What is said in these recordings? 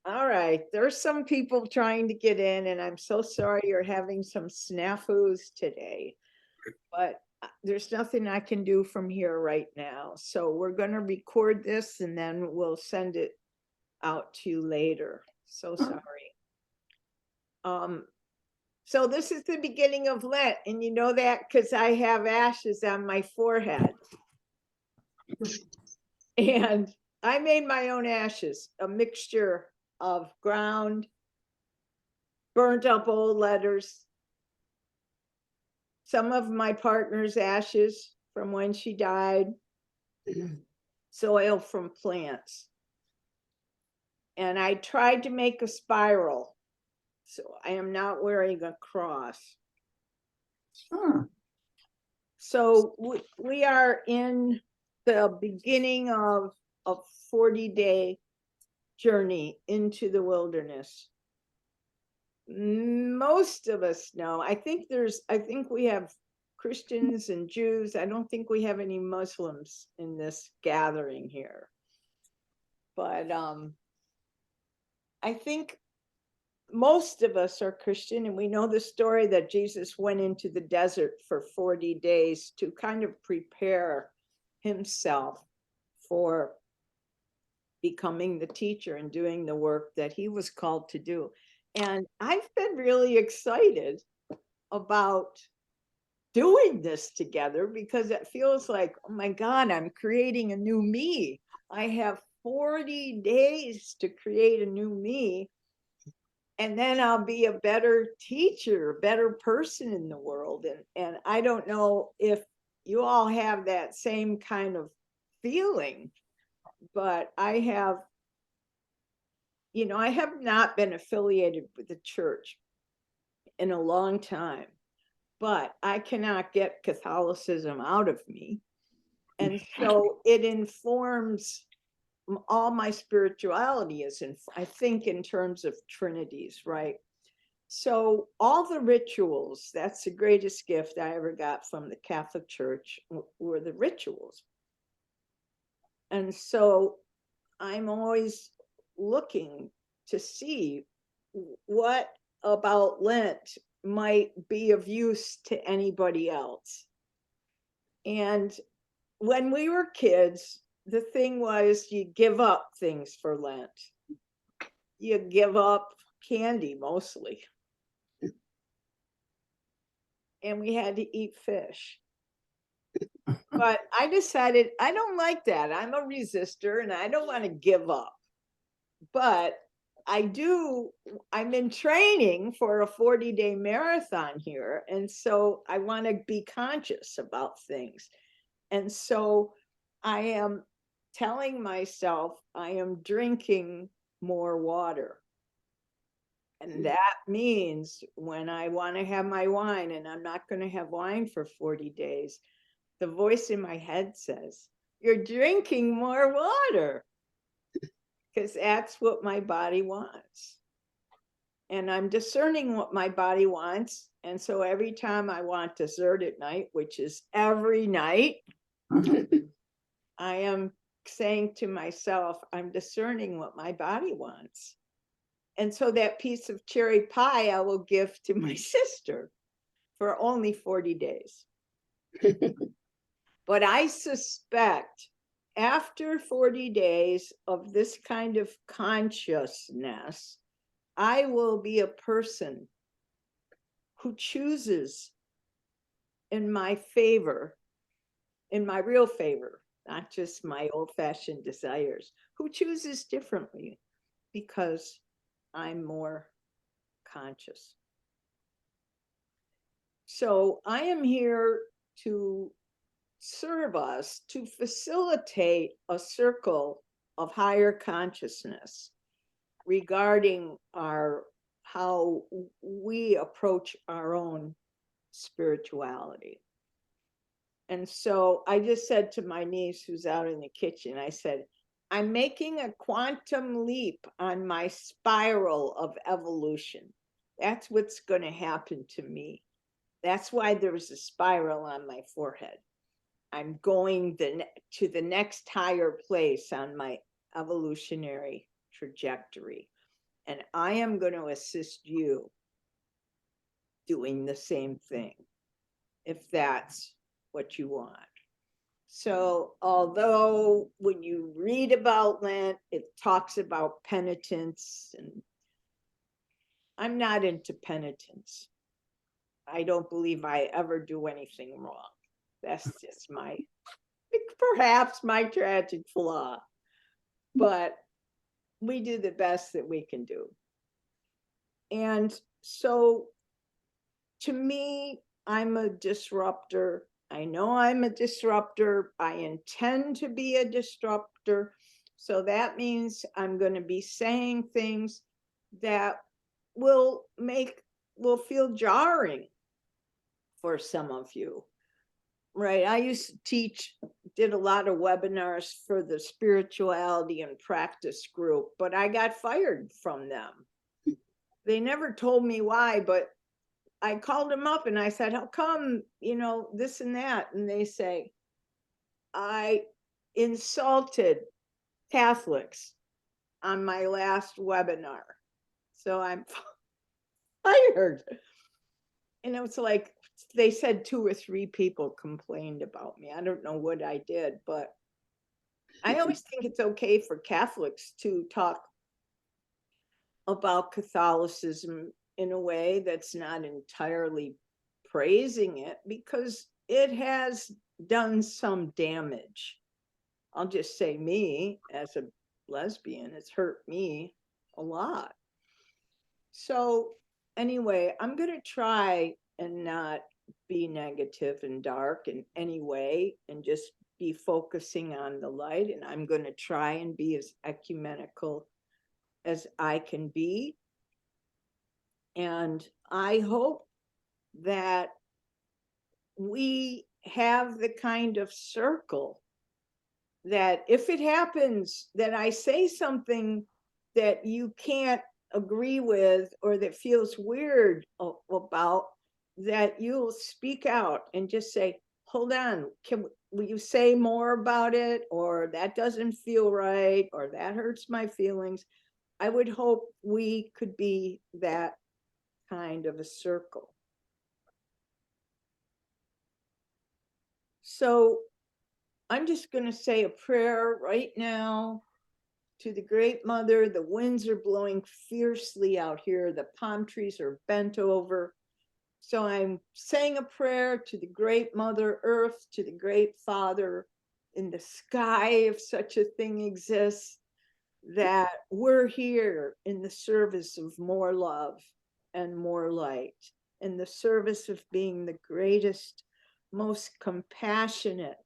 All right, there's some people trying to get in, and I'm so sorry you're having some snafus today, but there's nothing I can do from here right now. So we're going to record this and then we'll send it out to you later. So sorry. So this is the beginning of Lent, and you know that because I have ashes on my forehead. And I made my own ashes, a mixture of ground, burnt up old letters, some of my partner's ashes from when she died, soil from plants. And I tried to make a spiral. So I am not wearing a cross. So we are in the beginning of a 40-day journey into the wilderness. Most of us know. I think we have Christians and Jews. I don't think we have any Muslims in this gathering here. But I think most of us are Christian, and we know the story that Jesus went into the desert for 40 days to kind of prepare himself for becoming the teacher and doing the work that he was called to do. And I've been really excited about doing this together because it feels like, oh my God, I'm creating a new me. I have 40 days to create a new me. And then I'll be a better teacher, a better person in the world. And I don't know if you all have that same kind of feeling, but I have not been affiliated with the church in a long time, but I cannot get Catholicism out of me. And so it informs all my spirituality I think in terms of trinities, right? So all the rituals, that's the greatest gift I ever got from the Catholic Church, were the rituals. And so I'm always looking to see what about Lent might be of use to anybody else. And when we were kids, the thing was you give up things for Lent. You give up candy mostly. And we had to eat fish. But I decided I don't like that. I'm a resistor and I don't want to give up. But I'm in training for a 40-day marathon here. And so I want to be conscious about things. And so I am telling myself I am drinking more water. And that means when I want to have my wine, and I'm not going to have wine for 40 days, the voice in my head says, you're drinking more water, because that's what my body wants. And I'm discerning what my body wants. And so every time I want dessert at night, which is every night, I am saying to myself, I'm discerning what my body wants. And so that piece of cherry pie I will give to my sister for only 40 days. But I suspect after 40 days of this kind of consciousness, I will be a person who chooses in my favor, in my real favor, not just my old-fashioned desires, who chooses differently because I'm more conscious. So I am here to serve us, to facilitate a circle of higher consciousness regarding how we approach our own spirituality. And so I just said to my niece who's out in the kitchen, I said, I'm making a quantum leap on my spiral of evolution. That's what's going to happen to me. That's why there's a spiral on my forehead. I'm going to the next higher place on my evolutionary trajectory. And I am going to assist you doing the same thing, if that's what you want. So although when you read about Lent, it talks about penitence, and I'm not into penitence. I don't believe I ever do anything wrong. That's just perhaps my tragic flaw. But we do the best that we can do. And so to me, I'm a disruptor. I know I'm a disruptor. I intend to be a disruptor. So that means I'm going to be saying things that will feel jarring for some of you. Right. I used to did a lot of webinars for the spirituality and practice group, but I got fired from them. They never told me why, but I called them up and I said, how come, this and that? And they say, I insulted Catholics on my last webinar. So I'm fired. And it was like, they said 2 or 3 people complained about me. I don't know what I did, but I always think it's okay for Catholics to talk about Catholicism in a way that's not entirely praising it, because it has done some damage. I'll just say, me as a lesbian, it's hurt me a lot. So anyway, I'm going to try and not be negative and dark in any way, and just be focusing on the light. And I'm going to try and be as ecumenical as I can be. And I hope that we have the kind of circle that if it happens that I say something that you can't agree with, or that feels weird about, that you'll speak out and just say, hold on, will you say more about it? Or that doesn't feel right, or that hurts my feelings. I would hope we could be that kind of a circle. So I'm just going to say a prayer right now to the Great Mother. The winds are blowing fiercely out here. The palm trees are bent over. So I'm saying a prayer to the Great Mother Earth, to the Great Father in the sky, if such a thing exists, that we're here in the service of more love and more light, in the service of being the greatest, most compassionate,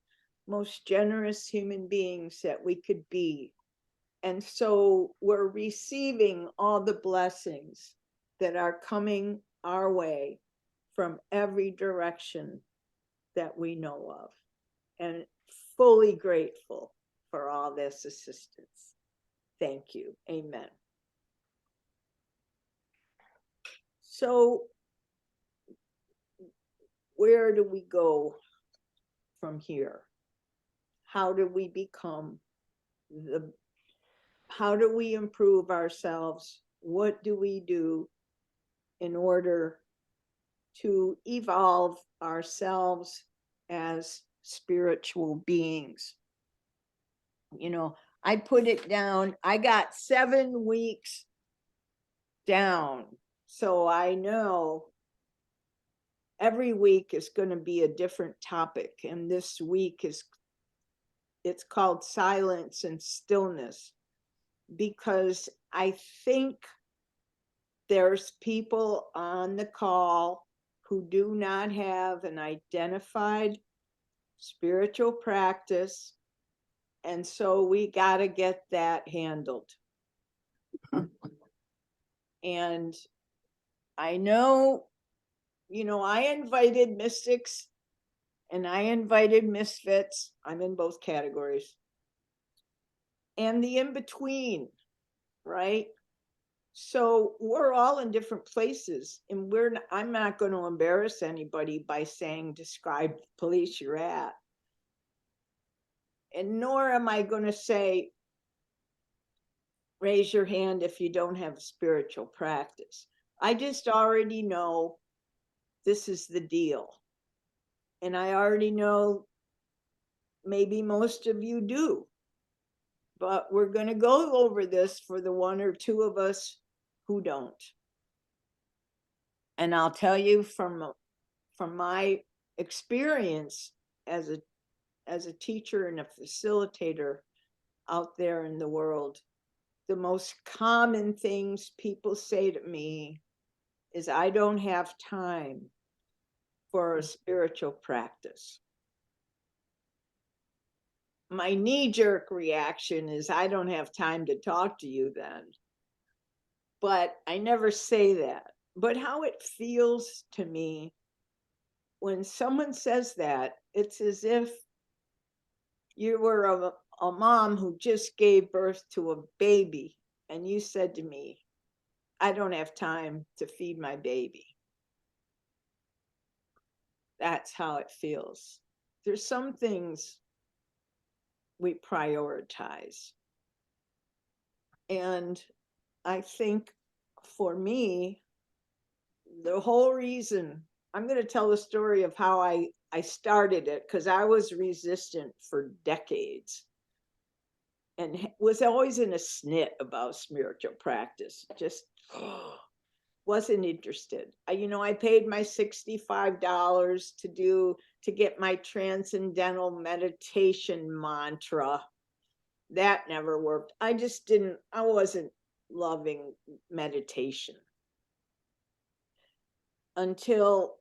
most generous human beings that we could be. And so we're receiving all the blessings that are coming our way from every direction that we know of, and fully grateful for all this assistance. Thank you. Amen. So where do we go from here? How do we how do we improve ourselves? What do we do in order to evolve ourselves as spiritual beings? I put it down. I got 7 weeks down. So I know every week is going to be a different topic. And this week it's called Silence and Stillness, because I think there's people on the call who do not have an identified spiritual practice. And so we got to get that handled. And I know, I invited mystics and I invited misfits. I'm in both categories. And the in-between, right? So we're all in different places, and I'm not going to embarrass anybody by saying, describe the place you're at. And nor am I going to say, raise your hand if you don't have a spiritual practice. I just already know this is the deal. And I already know maybe most of you do. But we're going to go over this for the one or two of us who don't. And I'll tell you from my experience as a teacher and a facilitator out there in the world, the most common things people say to me is, I don't have time for a spiritual practice. My knee-jerk reaction is, I don't have time to talk to you then. But I never say that. But how it feels to me when someone says that, it's as if you were a mom who just gave birth to a baby and you said to me, I don't have time to feed my baby. That's how it feels. There's some things we prioritize. And I think for me, the whole reason, I'm going to tell the story of how I started it, because I was resistant for decades and was always in a snit about spiritual practice. Just wasn't interested. I paid my $65 to get my transcendental meditation mantra. That never worked. I wasn't loving meditation until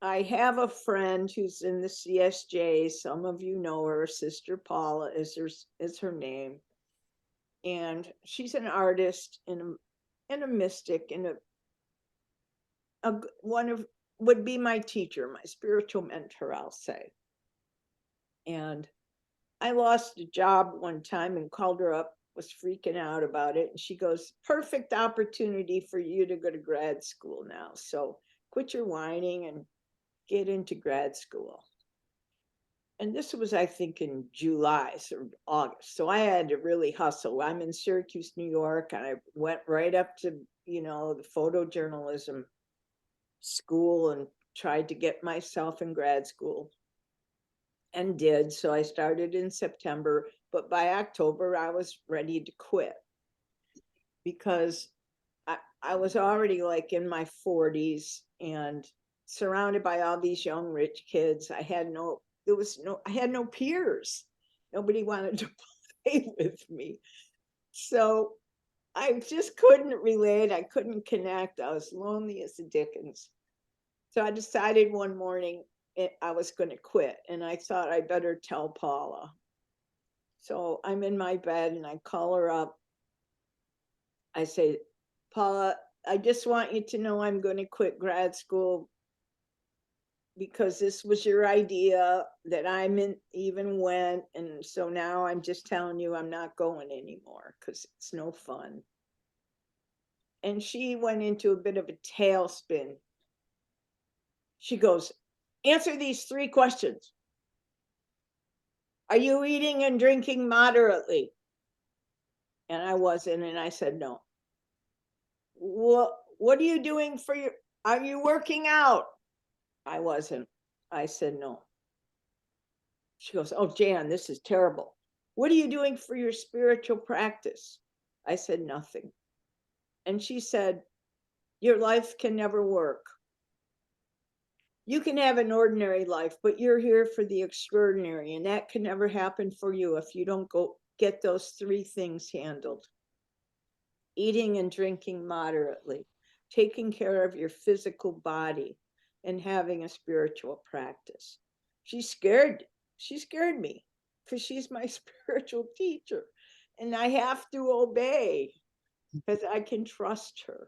I have a friend who's in the CSJ. Some of you know her. Sister Paula is her name. And she's an artist and a mystic and would be my teacher, my spiritual mentor, I'll say. And I lost a job one time and called her up, was freaking out about it. And she goes, perfect opportunity for you to go to grad school now. So quit your whining and get into grad school. And this was, I think, in July or August. So I had to really hustle. I'm in Syracuse, New York, and I went right up to, the photojournalism school and tried to get myself in grad school and did. So I started in September, but by October, I was ready to quit because I was already like in my 40s and surrounded by all these young, rich kids. I had no peers. Nobody wanted to play with me. So I just couldn't relate. I couldn't connect. I was lonely as the dickens. So I decided one morning I was going to quit, and I thought I better tell Paula. So I'm in my bed and I call her up. I say, Paula, I just want you to know I'm going to quit grad school because this was your idea that even went. And so now I'm just telling you I'm not going anymore because it's no fun. And she went into a bit of a tailspin. She goes, answer these 3 questions. Are you eating and drinking moderately? And I wasn't, and I said, no. What are you doing are you working out? I wasn't. I said, no. She goes, oh, Jan, this is terrible. What are you doing for your spiritual practice? I said, nothing. And she said, your life can never work. You can have an ordinary life, but you're here for the extraordinary, and that can never happen for you if you don't go get those 3 things handled. Eating and drinking moderately, taking care of your physical body, and having a spiritual practice. She scared me because she's my spiritual teacher, and I have to obey because I can trust her.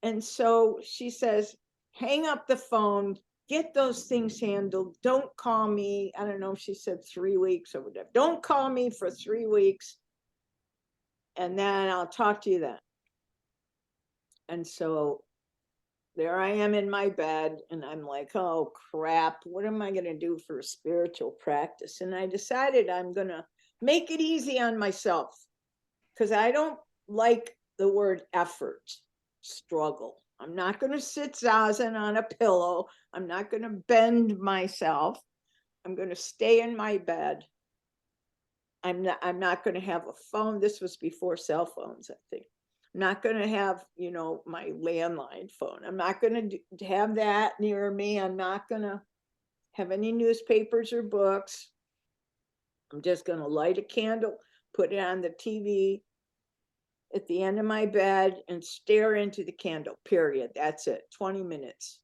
And so she says, hang up the phone, get those things handled. Don't call me. I don't know if she said 3 weeks or whatever. Don't call me for 3 weeks. And then I'll talk to you then. And so there I am in my bed and I'm like, oh crap, what am I going to do for a spiritual practice? And I decided I'm going to make it easy on myself, because I don't like the word effort, struggle. I'm not going to sit zazen on a pillow. I'm not going to bend myself. I'm going to stay in my bed. I'm not going to have a phone. This was before cell phones, I think. I'm not going to have, my landline phone. I'm not going to have that near me. I'm not going to have any newspapers or books. I'm just going to light a candle, put it on the TV at the end of my bed and stare into the candle, period. That's it, 20 minutes.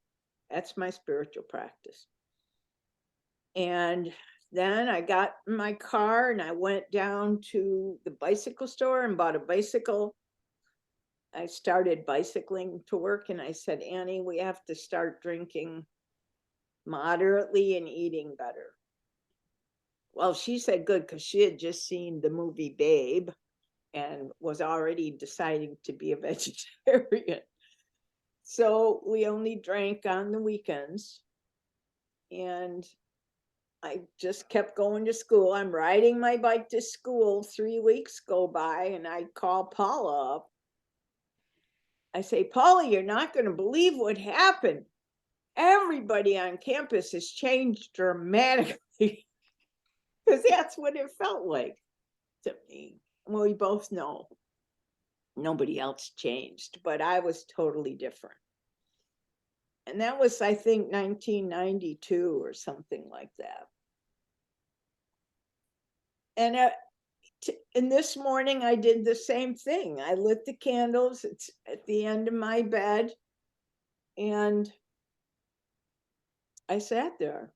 That's my spiritual practice. And then I got in my car and I went down to the bicycle store and bought a bicycle. I started bicycling to work and I said, Annie, we have to start drinking moderately and eating better. Well, she said good, because she had just seen the movie Babe and was already deciding to be a vegetarian. So we only drank on the weekends. And I just kept going to school. I'm riding my bike to school. 3 weeks go by and I call Paula up. I say, Paula, you're not going to believe what happened. Everybody on campus has changed dramatically. Because that's what it felt like to me. Well, we both know nobody else changed, but I was totally different. And that was, I think, 1992 or something like that. And this morning I did the same thing. I lit the candles. It's at the end of my bed. And I sat there.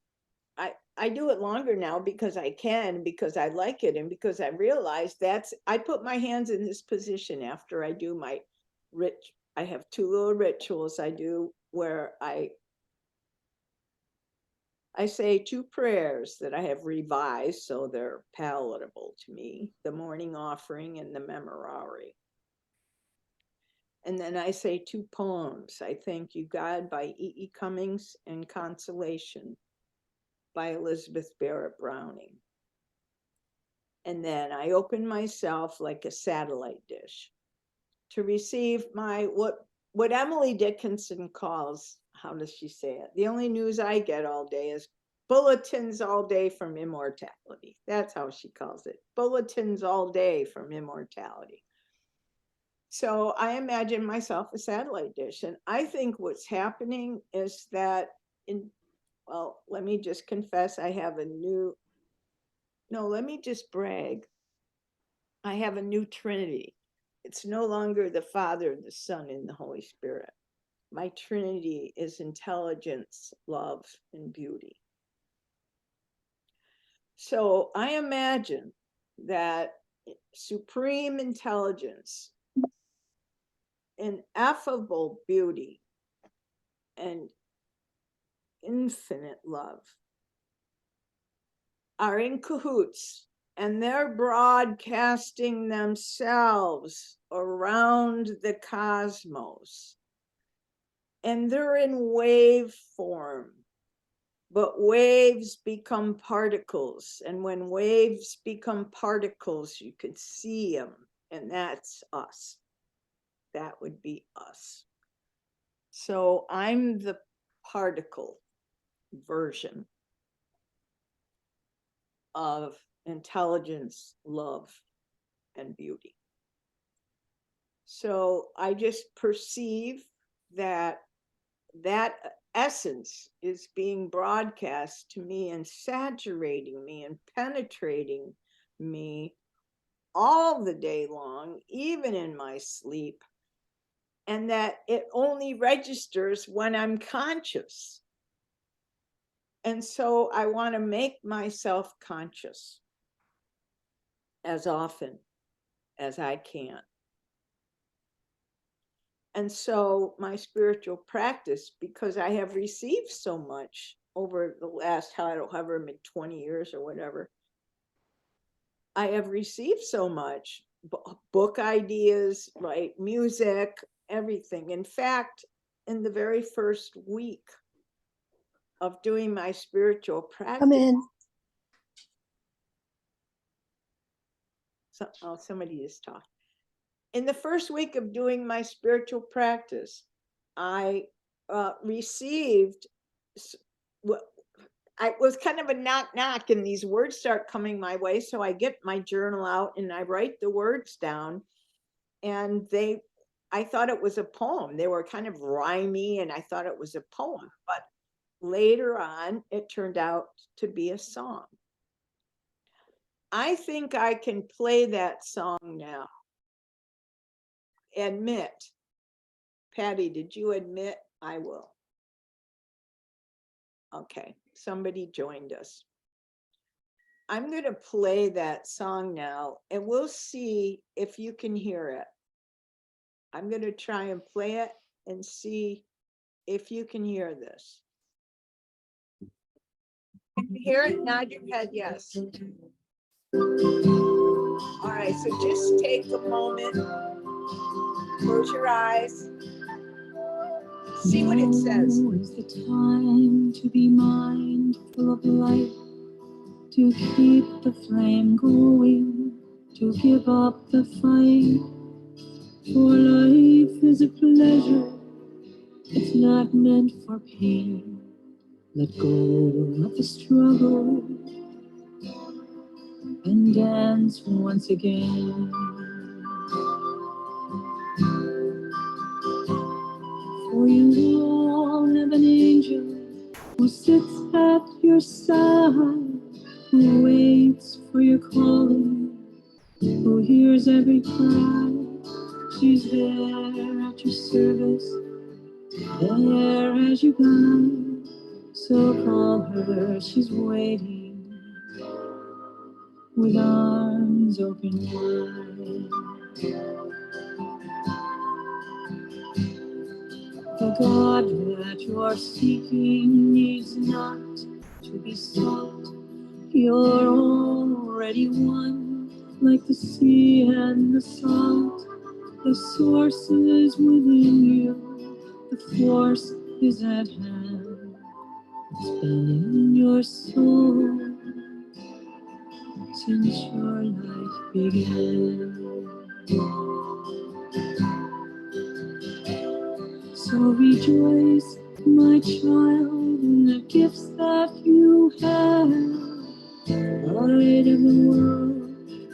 I do it longer now because I can, because I like it, and because I realize I put my hands in this position after I do my I have 2 little rituals I do where I say 2 prayers that I have revised so they're palatable to me, the morning offering and the memorare. And then I say 2 poems. I Thank You, God by E. E. Cummings and Consolation by Elizabeth Barrett Browning. And then I open myself like a satellite dish to receive what Emily Dickinson calls, how does she say it? The only news I get all day is bulletins all day from immortality. That's how she calls it. Bulletins all day from immortality. So I imagine myself a satellite dish. And I think what's happening is that let me just confess, let me just brag. I have a new Trinity. It's no longer the Father, the Son, and the Holy Spirit. My Trinity is intelligence, love, and beauty. So I imagine that supreme intelligence, ineffable beauty, and infinite love are in cahoots, and they're broadcasting themselves around the cosmos. And they're in wave form, but waves become particles. And when waves become particles, you could see them, and that's us. That would be us. So I'm the particle version of intelligence, love, and beauty. So I just perceive that essence is being broadcast to me and saturating me and penetrating me all the day long, even in my sleep, and that it only registers when I'm conscious. And so I want to make myself conscious as often as I can. And so my spiritual practice, because I have received so much over the last, however many 20 years or whatever, I have received so much book ideas, right? Music, everything. In fact, in the very first week of doing my spiritual practice, somebody just talked. In the first week of doing my spiritual practice, I received, I was kind of a knock knock, and these words start coming my way. So I get my journal out and I write the words down, and I thought it was a poem. They were kind of rhymey, and I thought it was a poem, but later on, it turned out to be a song. I think I can play that song now. Admit. Patty, did you admit? I will. Okay, somebody joined us. I'm going to play that song now, and we'll see if you can hear it. I'm going to try and play it and see if you can hear this. Can you hear it? Nod your head, yes. All right, so just take a moment, close your eyes, see what it says. Now is the time to be mindful of life, to keep the flame going, to give up the fight. For life is a pleasure, it's not meant for pain. Let go of the struggle and dance once again. For you all have an angel who sits at your side, who waits for your calling, who hears every cry. She's there at your service, there as you guide. So call her, she's waiting with arms open wide. The God that you are seeking needs not to be sought. You're already one, like the sea and the salt. The source is within you, the force is at hand. It's been in your soul since your life began. So rejoice, my child, in the gifts that you have. The light of the world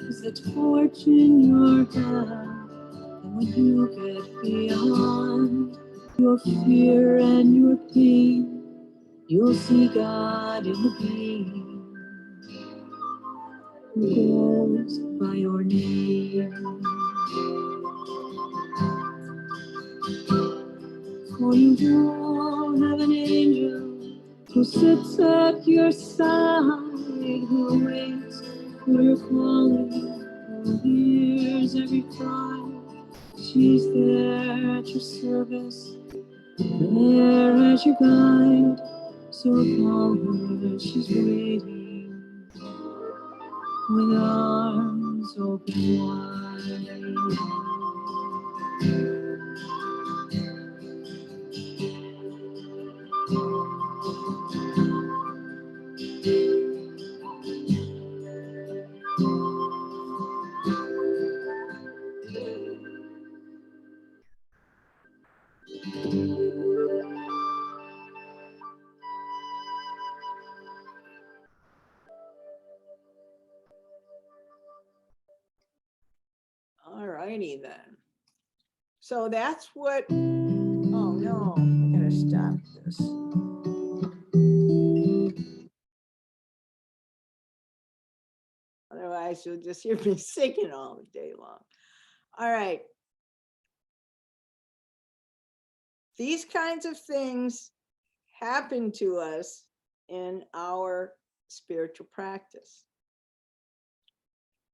is the torch in your hand. And when you get beyond your fear and your pain, you'll see God in the being who goes by your name. For you all have an angel who sits at your side, who waits for your calling, who hears every cry. She's there at your service, there as your guide. So call her, she's waiting with arms open wide. All righty then. So that's what, oh no, I gotta stop this. Otherwise you'll just hear me singing all day long. All right. These kinds of things happen to us in our spiritual practice.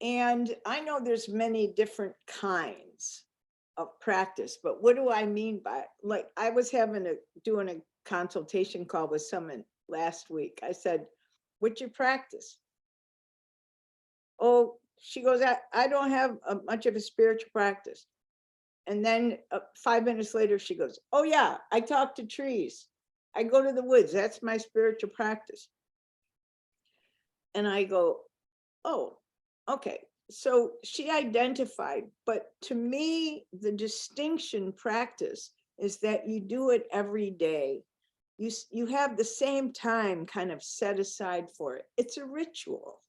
And I know there's many different kinds of practice, but what do I mean by, like, I was doing a consultation call with someone last week. I said, what's your practice? Oh, she goes, I don't have much of a spiritual practice. And then 5 minutes later, she goes, oh yeah, I talk to trees. I go to the woods. That's my spiritual practice. And I go, oh, okay. so she identified, but to me, the distinction practice is that you do it every day. You have the same time kind of set aside for it. It's a ritual.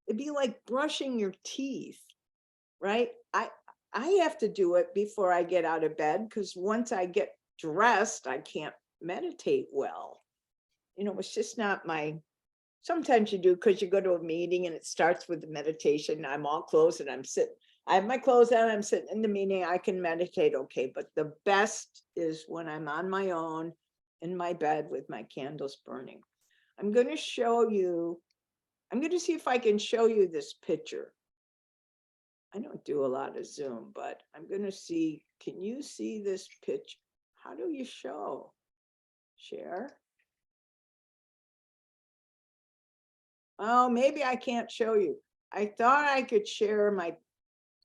It'd be like brushing your teeth, right? I have to do it before I get out of bed, because once I get dressed, I can't meditate well. It's just not my, sometimes you do because you go to a meeting and it starts with the meditation. I'm all clothes and I have my clothes on, I'm sitting in the meeting, I can meditate, okay. But the best is when I'm on my own in my bed with my candles burning. I'm going to show you, I'm going to see if I can show you this picture. I don't do a lot of Zoom, but I'm going to see, can you see this picture? How do you show? Share? Oh, maybe I can't show you. I thought I could share my,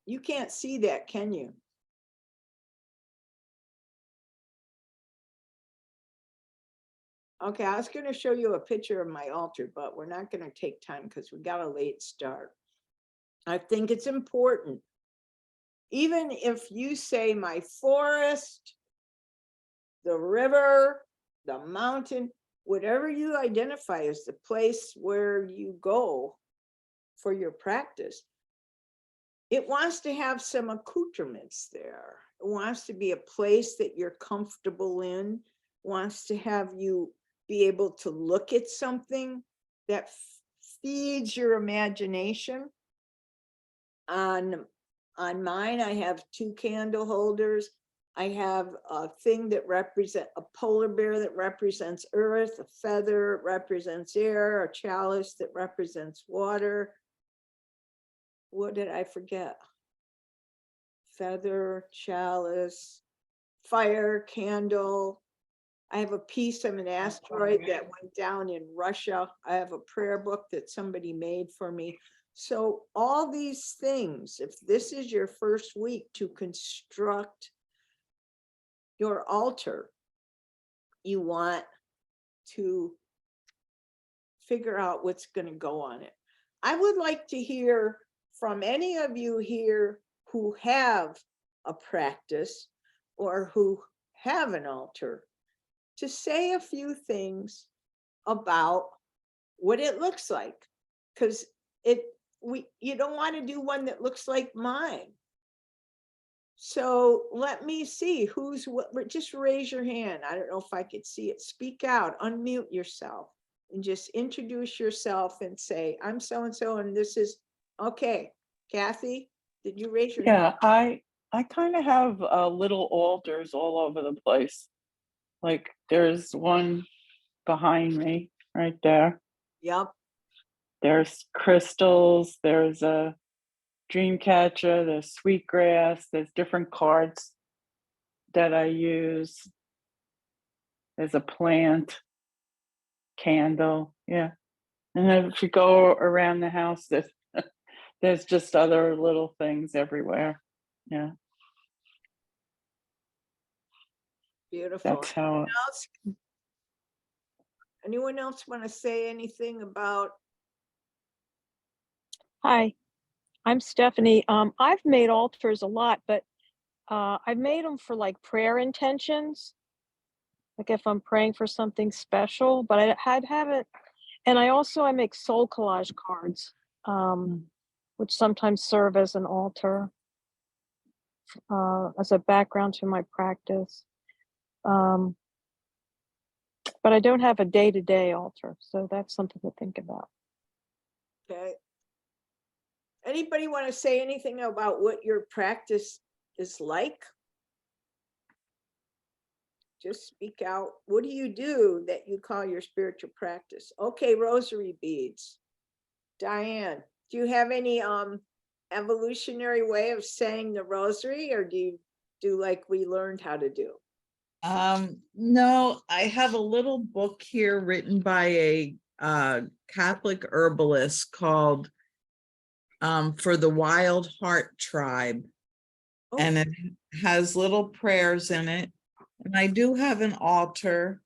you can't see that, can you? Okay, I was going to show you a picture of my altar, but we're not going to take time because we got a late start. I think it's important. Even if you say my forest, the river, the mountain, whatever you identify as the place where you go for your practice, it wants to have some accoutrements there. It wants to be a place that you're comfortable in, wants to have you be able to look at something that feeds your imagination. On mine, I have 2 candle holders. I have a thing that represents a polar bear that represents earth, a feather represents air, a chalice that represents water. What did I forget? Feather, chalice, fire, candle. I have a piece of an asteroid that went down in Russia. I have a prayer book that somebody made for me. So all these things, if this is your first week to construct your altar, you want to figure out what's going to go on it. I would like to hear from any of you here who have a practice or who have an altar to say a few things about what it looks like, because you don't want to do one that looks like mine. So let me see who's what. Just raise your hand. I don't know if I could see it. Speak out, unmute yourself, and just introduce yourself and say, I'm so and so, and this is okay. Kathy, did you raise your hand? Yeah, I kind of have little altars all over the place. Like there's one behind me right there. Yep. There's crystals, there's a dream catcher, there's sweetgrass, there's different cards that I use. There's a plant, candle, yeah. And then if you go around the house, there's just other little things everywhere. Yeah, Beautiful. that's how. Anyone else want to say anything about? Hi, I'm Stephanie. I've made altars a lot, but I've made them for like prayer intentions, like if I'm praying for something special, but I haven't. And I make soul collage cards, which sometimes serve as an altar, as a background to my practice. But I don't have a day-to-day altar, so that's something to think about. Okay. Anybody want to say anything about what your practice is like? Just speak out. What do you do that you call your spiritual practice? Okay, rosary beads. Diane, do you have any evolutionary way of saying the rosary, or do you do like we learned how to do? No, I have a little book here written by a Catholic herbalist called For the Wild Heart Tribe. Oh. And it has little prayers in it. And I do have an altar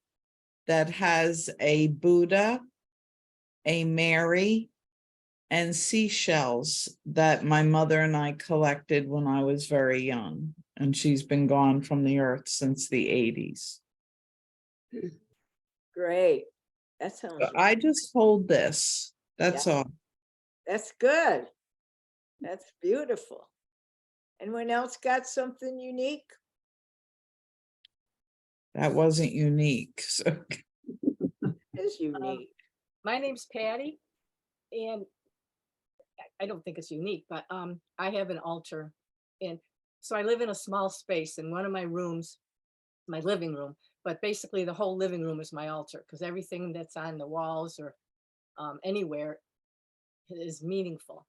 that has a Buddha, a Mary, and seashells that my mother and I collected when I was very young. And she's been gone from the earth since the 80s. Great. That sounds, So I just hold this. That's all. that's good. That's beautiful. Anyone else got something unique? That wasn't unique. So It's unique. My name's Patty, and I don't think it's unique, but I have an altar, and so I live in a small space, and one of my rooms, my living room, but basically the whole living room is my altar because everything that's on the walls or anywhere is meaningful.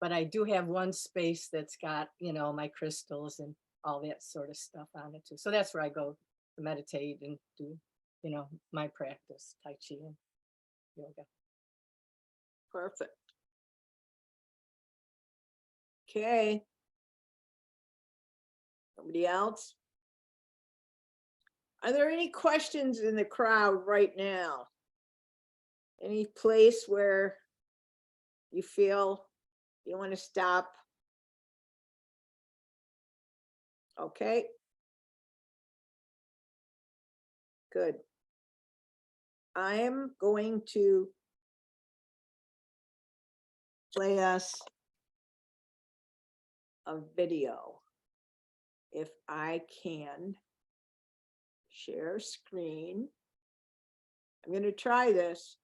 But I do have one space that's got, you know, my crystals and all that sort of stuff on it too. So that's where I go to meditate and do, you know, my practice, Tai Chi and yoga. Perfect. Okay. Somebody else? Are there any questions in the crowd right now? Any place where you feel you want to stop? Okay. Good. I am going to play us a video if I can share screen. I'm going to try this.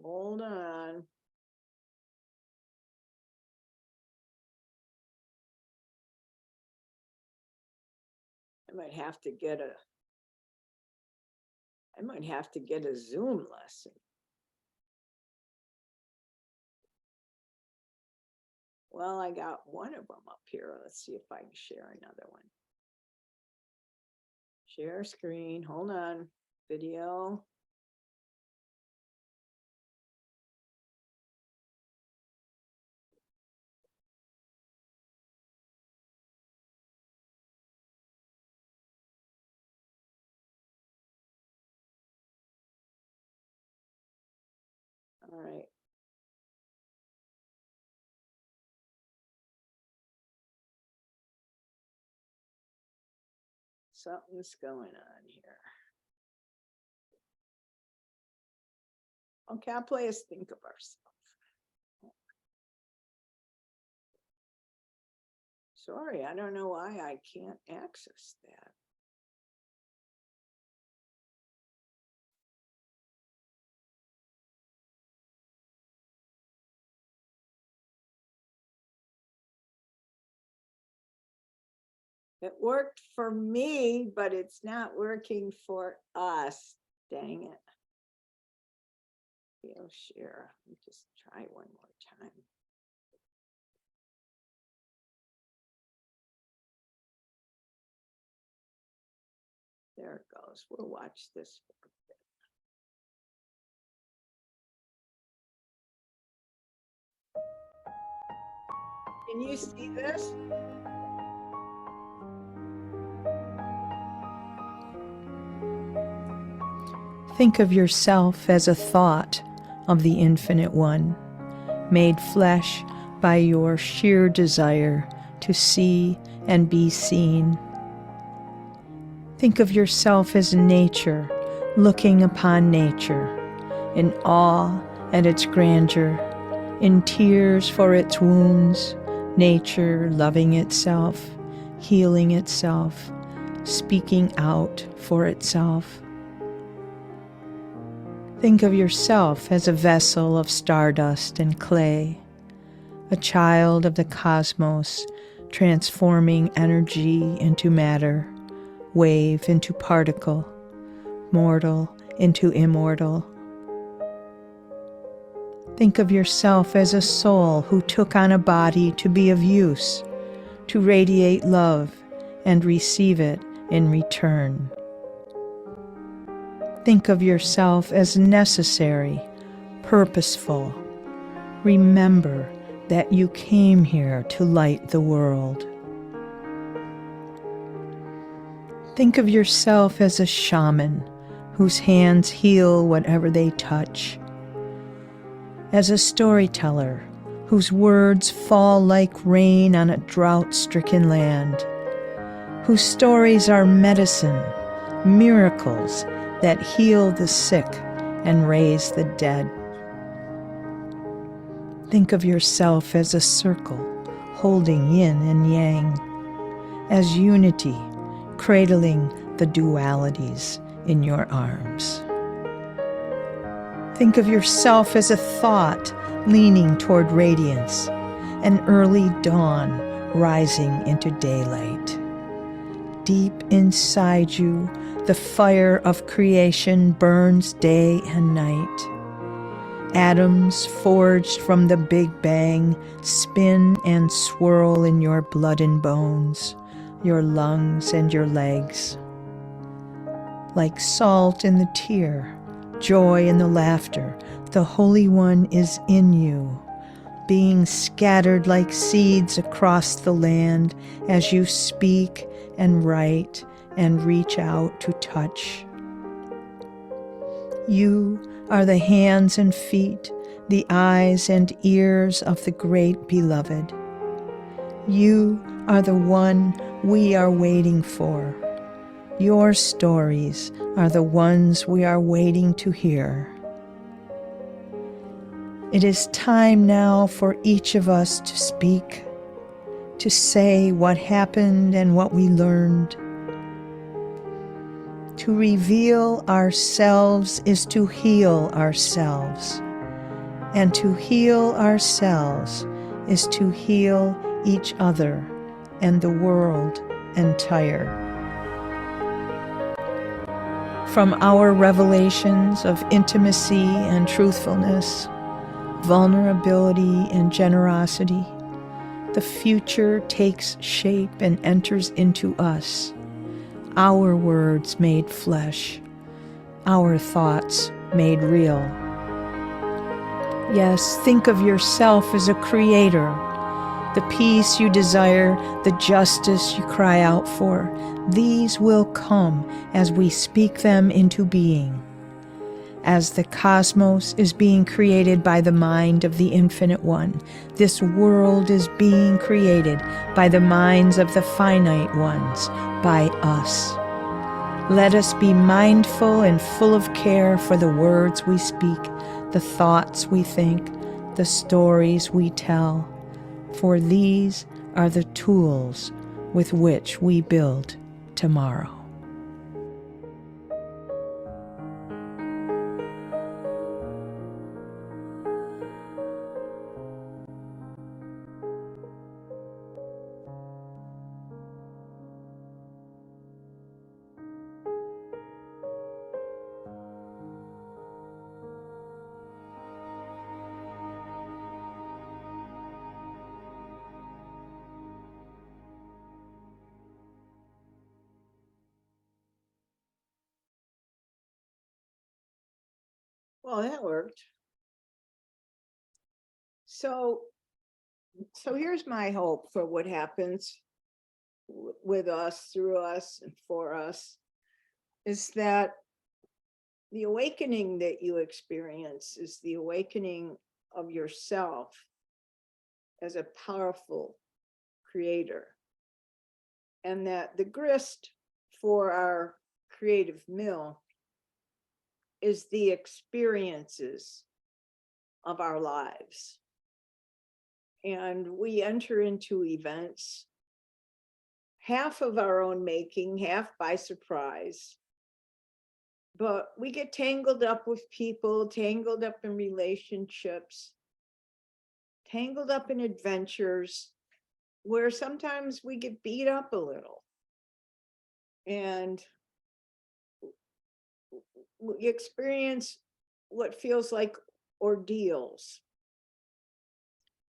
Hold on. I might have to get a Zoom lesson. Well, I got one of them up here. Let's see if I can share another one. Share screen, hold on, video. All right. Something's going on here. Okay, I'll play us think of ourselves. Sorry, I don't know why I can't access that. It worked for me, but it's not working for us. Dang it. Video share. Let me just try one more time. There it goes. We'll watch this for a bit. Can you see this? Think of yourself as a thought of the Infinite One, made flesh by your sheer desire to see and be seen. Think of yourself as nature, looking upon nature, in awe at its grandeur, in tears for its wounds, nature loving itself, healing itself, speaking out for itself. Think of yourself as a vessel of stardust and clay, a child of the cosmos, transforming energy into matter, wave into particle, mortal into immortal. Think of yourself as a soul who took on a body to be of use, to radiate love and receive it in return. Think of yourself as necessary, purposeful. Remember that you came here to light the world. Think of yourself as a shaman whose hands heal whatever they touch, as a storyteller whose words fall like rain on a drought-stricken land, whose stories are medicine, miracles that heal the sick and raise the dead. Think of yourself as a circle holding yin and yang, as unity cradling the dualities in your arms. Think of yourself as a thought leaning toward radiance, an early dawn rising into daylight. Deep inside you, the fire of creation burns day and night. Atoms forged from the Big Bang spin and swirl in your blood and bones, your lungs and your legs. Like salt in the tear, joy in the laughter, the Holy One is in you, being scattered like seeds across the land as you speak and write and reach out to touch. You are the hands and feet, the eyes and ears of the great beloved. You are the one we are waiting for. Your stories are the ones we are waiting to hear. It is time now for each of us to speak, to say what happened and what we learned. To reveal ourselves is to heal ourselves, and to heal ourselves is to heal each other and the world entire. From our revelations of intimacy and truthfulness, vulnerability and generosity, the future takes shape and enters into us. Our words made flesh, our thoughts made real. Yes, think of yourself as a creator. The peace you desire, the justice you cry out for, these will come as we speak them into being. As the cosmos is being created by the mind of the Infinite One, this world is being created by the minds of the finite ones, by us. Let us be mindful and full of care for the words we speak, the thoughts we think, the stories we tell, for these are the tools with which we build tomorrow. Well, that worked. So here's my hope for what happens with us, through us, and for us, is that the awakening that you experience is the awakening of yourself as a powerful creator. And that the grist for our creative mill is the experiences of our lives. And we enter into events, half of our own making, half by surprise. But we get tangled up with people, tangled up in relationships, tangled up in adventures where sometimes we get beat up a little. And we experience what feels like ordeals.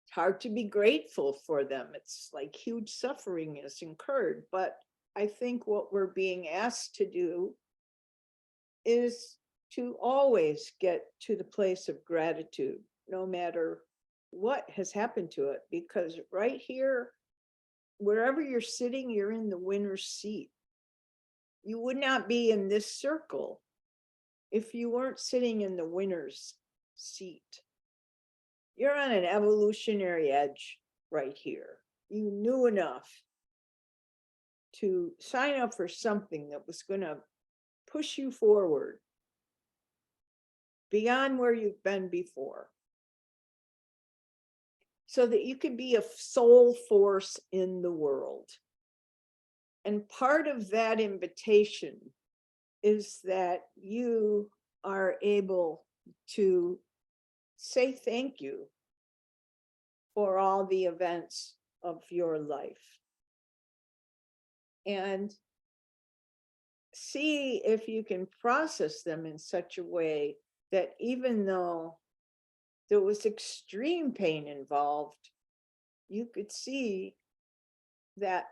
It's hard to be grateful for them. It's like huge suffering is incurred. But I think what we're being asked to do is to always get to the place of gratitude, no matter what has happened to it, because right here, wherever you're sitting, you're in the winner's seat. You would not be in this circle if you weren't sitting in the winner's seat. You're on an evolutionary edge right here. You knew enough to sign up for something that was going to push you forward beyond where you've been before, so that you could be a soul force in the world. And part of that invitation is that you are able to say thank you for all the events of your life, and see if you can process them in such a way that even though there was extreme pain involved, you could see that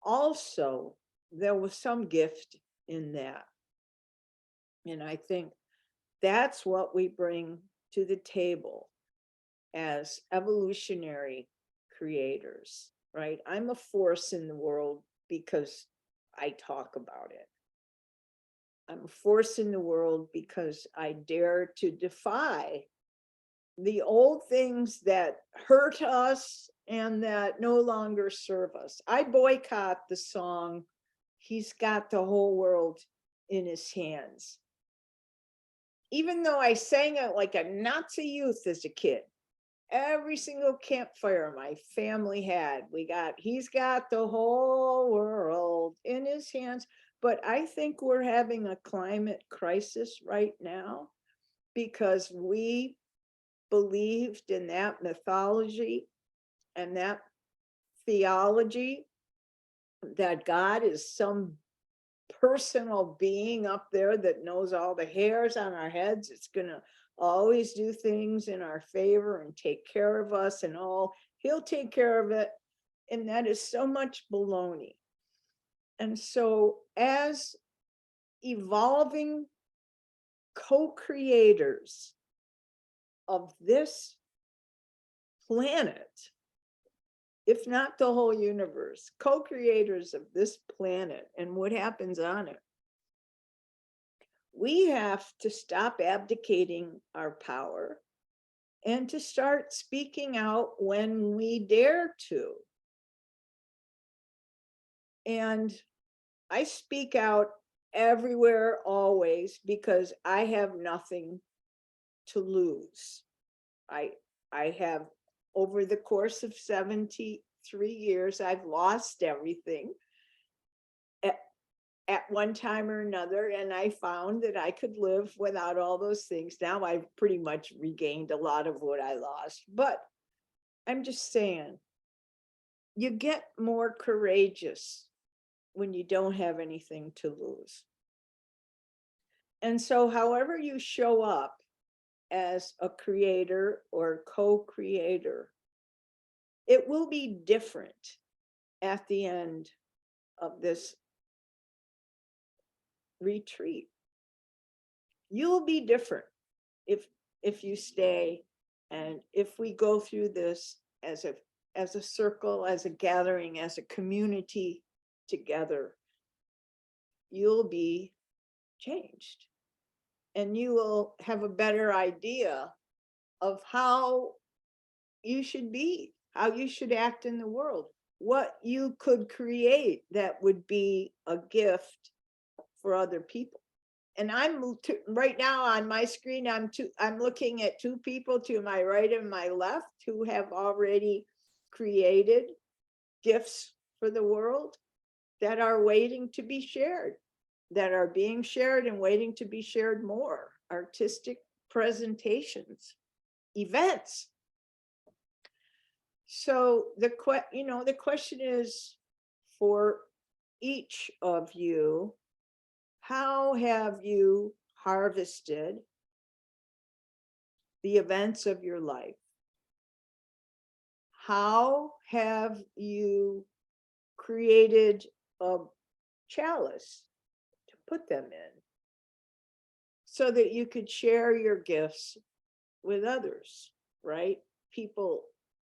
also there was some gift in that. And I think that's what we bring to the table as evolutionary creators, right? I'm a force in the world because I talk about it. I'm a force in the world because I dare to defy the old things that hurt us and that no longer serve us. I boycott the song, "He's Got the Whole World in His Hands." Even though I sang it like a Nazi youth as a kid, every single campfire my family had, "He's got the whole world in his hands." But I think we're having a climate crisis right now because we believed in that mythology and that theology that God is some personal being up there that knows all the hairs on our heads. It's going to always do things in our favor and take care of us, and all he'll take care of it. And that is so much baloney. And so as evolving co-creators of this planet, if not the whole universe, co-creators of this planet and what happens on it, we have to stop abdicating our power and to start speaking out when we dare to. And I speak out everywhere, always, because I have nothing to lose. I have, over the course of 73 years, I've lost everything at one time or another, and I found that I could live without all those things. Now I've pretty much regained a lot of what I lost, but I'm just saying, you get more courageous when you don't have anything to lose. And so however you show up as a creator or co-creator, it will be different at the end of this retreat. You'll be different if you stay, and if we go through this as a circle, as a gathering, as a community together. You'll be changed, and you will have a better idea of how you should be, how you should act in the world, what you could create that would be a gift for other people. And I'm right now on my screen, I'm looking at two people to my right and my left who have already created gifts for the world that are waiting to be shared, that are being shared and waiting to be shared more. Artistic presentations, events. So the question is for each of you, how have you harvested the events of your life? How have you created a chalice to put them in? so that you could share your gifts with others, right? People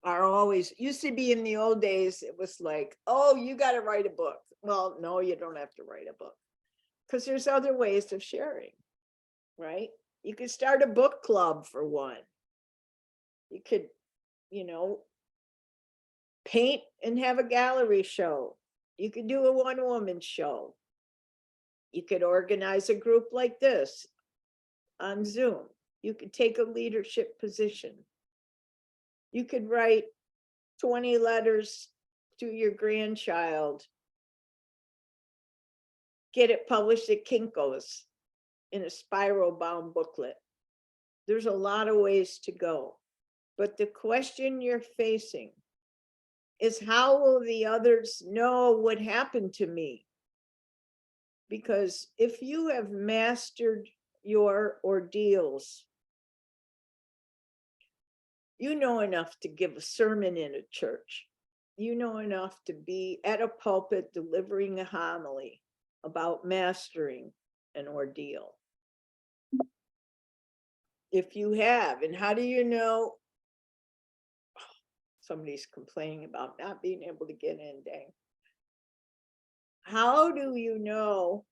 are always, used to be in the old days, it was like, oh, you got to write a book. Well, no, you don't have to write a book, because there's other ways of sharing, right? You could start a book club for one. You could, you know, paint and have a gallery show. You could do a one-woman show. You could organize a group like this on Zoom. You could take a leadership position. You could write 20 letters to your grandchild, get it published at Kinko's in a spiral bound booklet. There's a lot of ways to go. But the question you're facing is, how will the others know what happened to me? Because if you have mastered your ordeals, you know enough to give a sermon in a church. You know enough to be at a pulpit delivering a homily about mastering an ordeal. If you have, and how do you know? Somebody's complaining about not being able to get in, dang. How do you know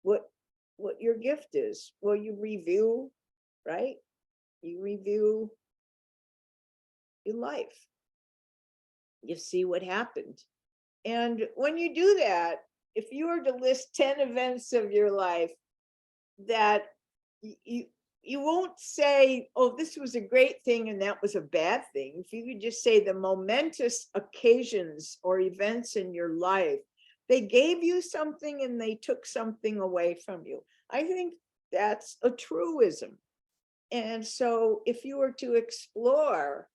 what your gift is? Well, you review, right? You review your life. You see what happened. And when you do that, if you were to list 10 events of your life that you won't say, oh, this was a great thing and that was a bad thing. If you could just say the momentous occasions or events in your life, they gave you something and they took something away from you. I think that's a truism. And so if you were to explore,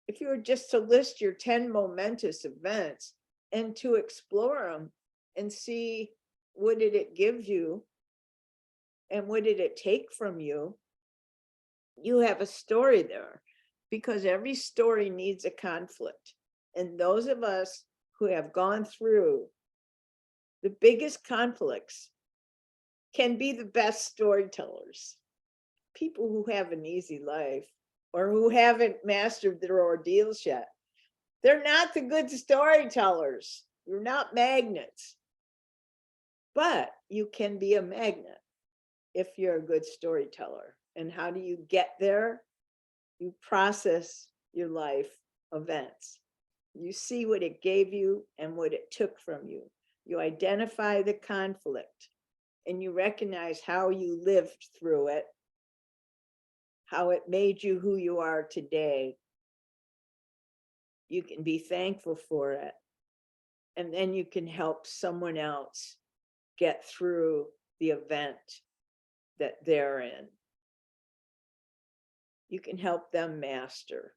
if you were just to list your 10 momentous events and to explore them and see, what did it give you? And what did it take from you? You have a story there, because every story needs a conflict. And those of us who have gone through the biggest conflicts can be the best storytellers. People who have an easy life or who haven't mastered their ordeals yet, they're not the good storytellers. You're not magnets. But you can be a magnet if you're a good storyteller. And how do you get there? You process your life events. You see what it gave you and what it took from you. You identify the conflict and you recognize how you lived through it, how it made you who you are today. You can be thankful for it. And then you can help someone else get through the event that they're in. You can help them master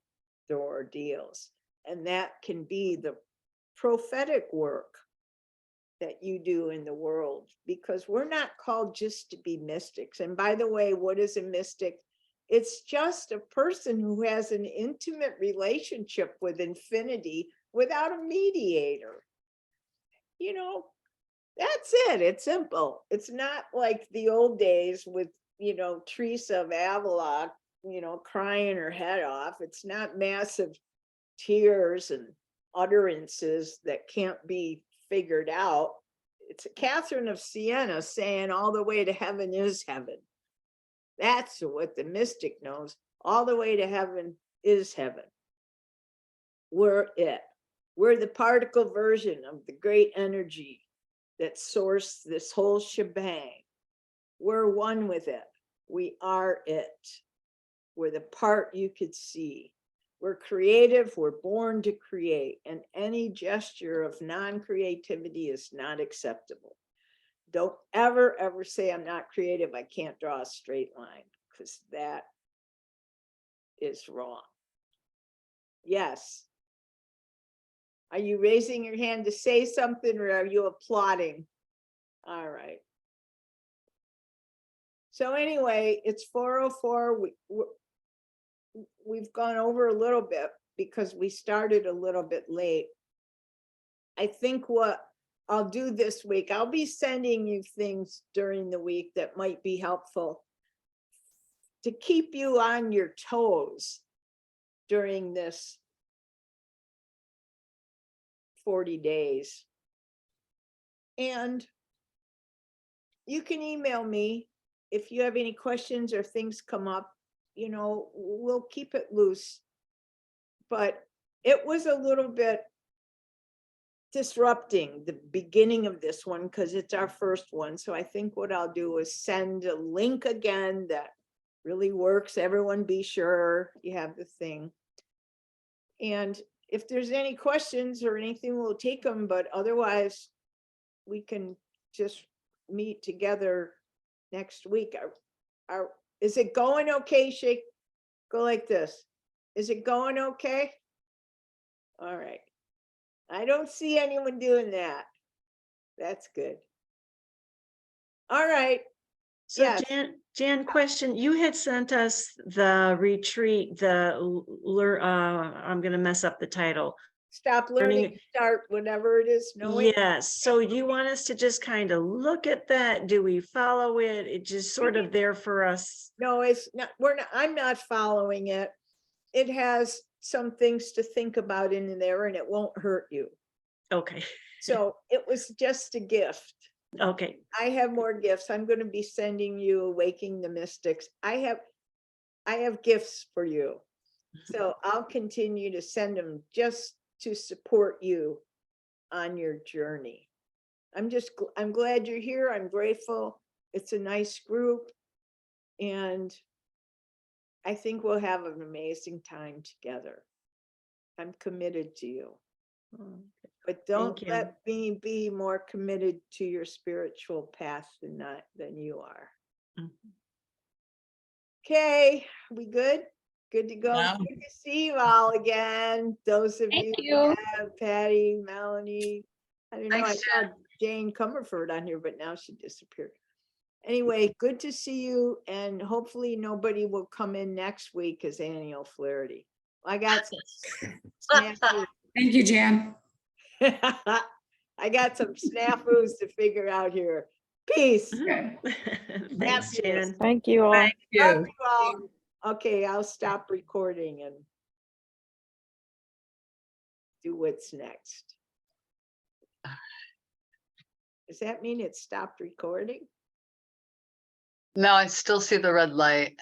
their ordeals. And that can be the prophetic work that you do in the world, because we're not called just to be mystics. And by the way, what is a mystic? It's just a person who has an intimate relationship with infinity without a mediator. You know, that's it. It's simple. It's not like the old days with, Teresa of Avila, crying her head off. It's not massive tears and utterances that can't be figured out. It's Catherine of Siena saying all the way to heaven is heaven. That's what the mystic knows. All the way to heaven is heaven. We're it. We're the particle version of the great energy that sourced this whole shebang. We're one with it. We are it. We're the part you could see. We're creative. We're born to create. And any gesture of non-creativity is not acceptable. Don't ever say I'm not creative. I can't draw a straight line, because that is wrong. Yes. Are you raising your hand to say something, or are you applauding? All right. So anyway, it's 4:04. We've gone over a little bit because we started a little bit late. I think what I'll do this week. I'll be sending you things during the week that might be helpful to keep you on your toes during this 40 days. And you can email me if you have any questions or things come up. You know, we'll keep it loose. But it was a little bit disrupting the beginning of this one because it's our first one. So I think what I'll do is send a link again that really works. Everyone be sure you have the thing. And if there's any questions or anything, we'll take them, but otherwise we can just meet together next week. Is it going okay? Shake, go like this. Is it going okay? All right. I don't see anyone doing that. That's good. All right. So Yes. Jan, question, you had sent us the retreat, I'm going to mess up the title. Stop learning, start whatever it is. Yes. So you want us to just kind of look at that? Do we follow it? It's just sort of there for us. No, it's not. I'm not following it. It has some things to think about in there and it won't hurt you. Okay. So it was just a gift. Okay. I have more gifts. I'm going to be sending you Awakening the Mystics. I have gifts for you. So I'll continue to send them just to support you on your journey. I'm glad you're here. I'm grateful. It's a nice group. And I think we'll have an amazing time together. I'm committed to you. But don't let me be more committed to your spiritual path than you are. Okay, we good? Good to go. Yeah. Good to see you all again. Those of Thank you, you. Patty, Melanie. I don't know. Thanks, I saw Jane Comerford on here, but now she disappeared. Anyway, good to see you, and hopefully nobody will come in next week as annual Flaherty. I got some snafus. Thank you, Jan. I got some snafus to figure out here. Peace. Okay. Thanks, Jan. Thank you all. Love you all. Okay, I'll stop recording and do what's next. Does that mean it stopped recording? No, I still see the red light.